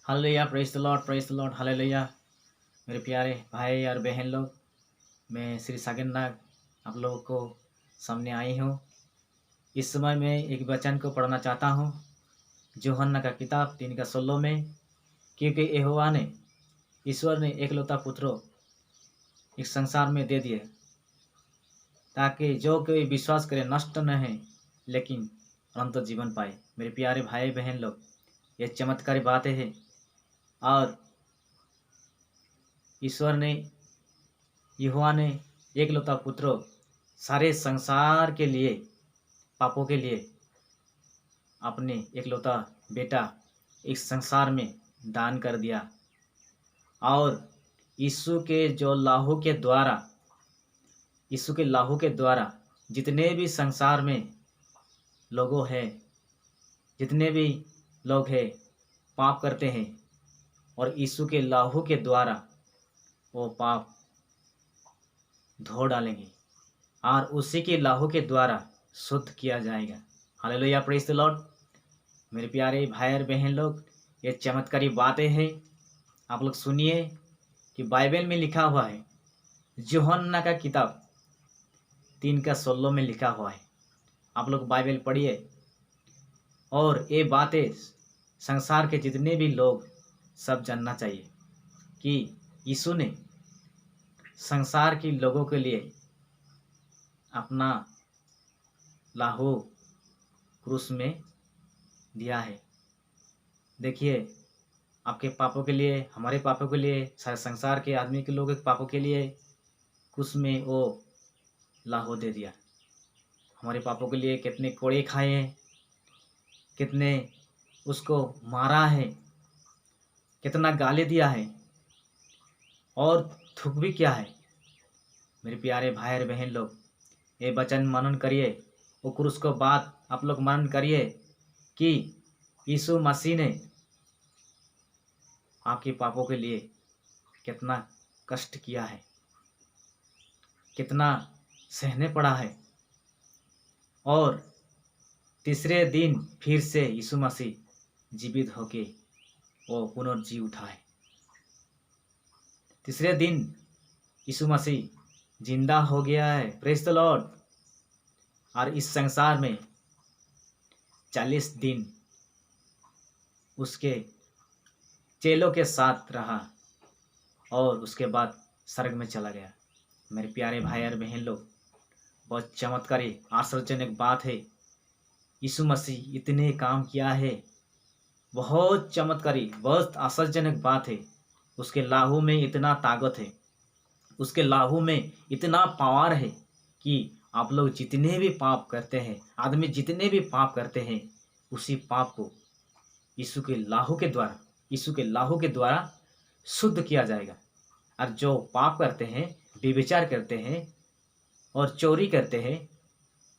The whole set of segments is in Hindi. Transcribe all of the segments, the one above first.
Hallelujah, praise the Lord, hallelujah. मेरे प्यारे भाई और बहन लोग, मैं श्री सागर नाग आप लोगों को सामने आई हूँ। इस समय मैं एक वचन को पढ़ना चाहता हूँ, यूहन्ना का किताब 3 का 16 में, क्योंकि यहोवा ने, ईश्वर ने एकलौता पुत्र इस संसार में दे दिए, ताकि जो कोई विश्वास करे नष्ट न है, लेकिन अनंत जीवन पाए। मेरे प्यारे भाई बहन लोग, ये चमत्कारी बातें हैं और ईश्वर ने, यहोवा ने एकलौता पुत्र सारे संसार के लिए, पापों के लिए अपने एकलौता बेटा इस संसार में दान कर दिया। और यीशु के लहू के द्वारा जितने भी संसार में लोगों हैं, जितने भी लोग हैं पाप करते हैं, और यीशु के लहू के द्वारा वो पाप धो डालेंगे और उसी के लहू के द्वारा शुद्ध किया जाएगा। Hallelujah, praise the Lord. मेरे प्यारे भाई और बहन लोग, ये चमत्कारी बातें हैं। आप लोग सुनिए कि बाइबल में लिखा हुआ है, यूहन्ना का किताब 3 का 16 में लिखा हुआ है। आप लोग बाइबल पढ़िए और ये बातें संसार के जितने भी लोग सब जानना चाहिए कि यीशु ने संसार के लोगों के लिए अपना लहू क्रूस में दिया है। देखिए, आपके पापों के लिए, हमारे पापों के लिए, सारे संसार के आदमी के लोगों के पापों के लिए क्रूस में वो लहू दे दिया। हमारे पापों के लिए कितने कोड़े खाए हैं, कितने उसको मारा है, कितना गाली दिया है और थूक भी किया है। मेरे प्यारे भाई और बहन लोग, ये वचन मनन करिए। वो क्रूस को बात आप लोग मनन करिए कि यीशु मसीह ने आपके पापों के लिए कितना कष्ट किया है, कितना सहने पड़ा है, और तीसरे दिन फिर से यीशु मसीह जीवित होके वो पुनर्जी उठा है। तीसरे दिन यीशु मसीह जिंदा हो गया है, प्रेज़ द लॉर्ड। और इस संसार में 40 दिन उसके चेलों के साथ रहा और उसके बाद स्वर्ग में चला गया। मेरे प्यारे भाई और बहन लोग, बहुत चमत्कारी आश्चर्यजनक बात है। यीशु मसीह इतने काम किया है, बहुत चमत्कारी, बहुत आश्चर्यजनक बात है। उसके लहू में इतना ताकत है, उसके लहू में इतना पावर है कि आप लोग जितने भी पाप करते हैं, आदमी जितने भी पाप करते हैं, उसी पाप को यीशु के लहू के द्वारा शुद्ध किया जाएगा। और जो पाप करते हैं, व्यभिचार करते हैं और चोरी करते हैं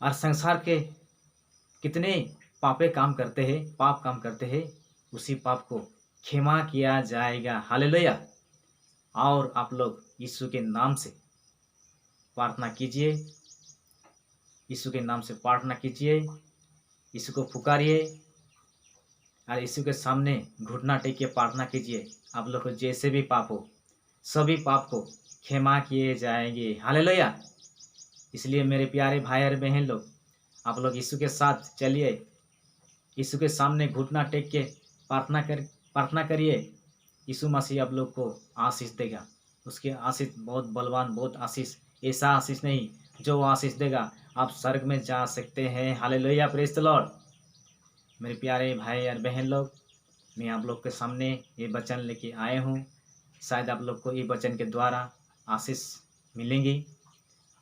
और संसार के कितने पाप काम करते हैं, उसी पाप को क्षमा किया जाएगा। हालेलुया। और आप लोग यीशु के नाम से प्रार्थना कीजिए, यीशु के नाम से प्रार्थना कीजिए, यीशु को पुकारिए और यीशु के सामने घुटना टेक के प्रार्थना कीजिए। आप लोग को जैसे भी पाप हो, सभी पाप को क्षमा किए जाएंगे। हालेलुया। इसलिए मेरे प्यारे भाई और बहन लोग, आप लोग यीशु के साथ चलिए, यीशु के सामने घुटना टेक के प्रार्थना करिए। यीशु मसीह आप लोग को आशीष देगा। उसके आशीष बहुत बलवान, बहुत आशीष, ऐसा आशीष नहीं, जो आशीष देगा आप स्वर्ग में जा सकते हैं। Hallelujah, praise the Lord. मेरे प्यारे भाई और बहन लोग, मैं आप लोग के सामने ये वचन लेके आया हूँ। शायद आप लोग को ये वचन के द्वारा आशीष मिलेंगी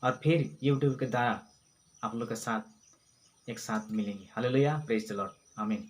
और फिर यूट्यूब के द्वारा आप लोग के साथ एक साथ मिलेंगी। हालेलुया, प्रेज़ द लॉर्ड, आमीन।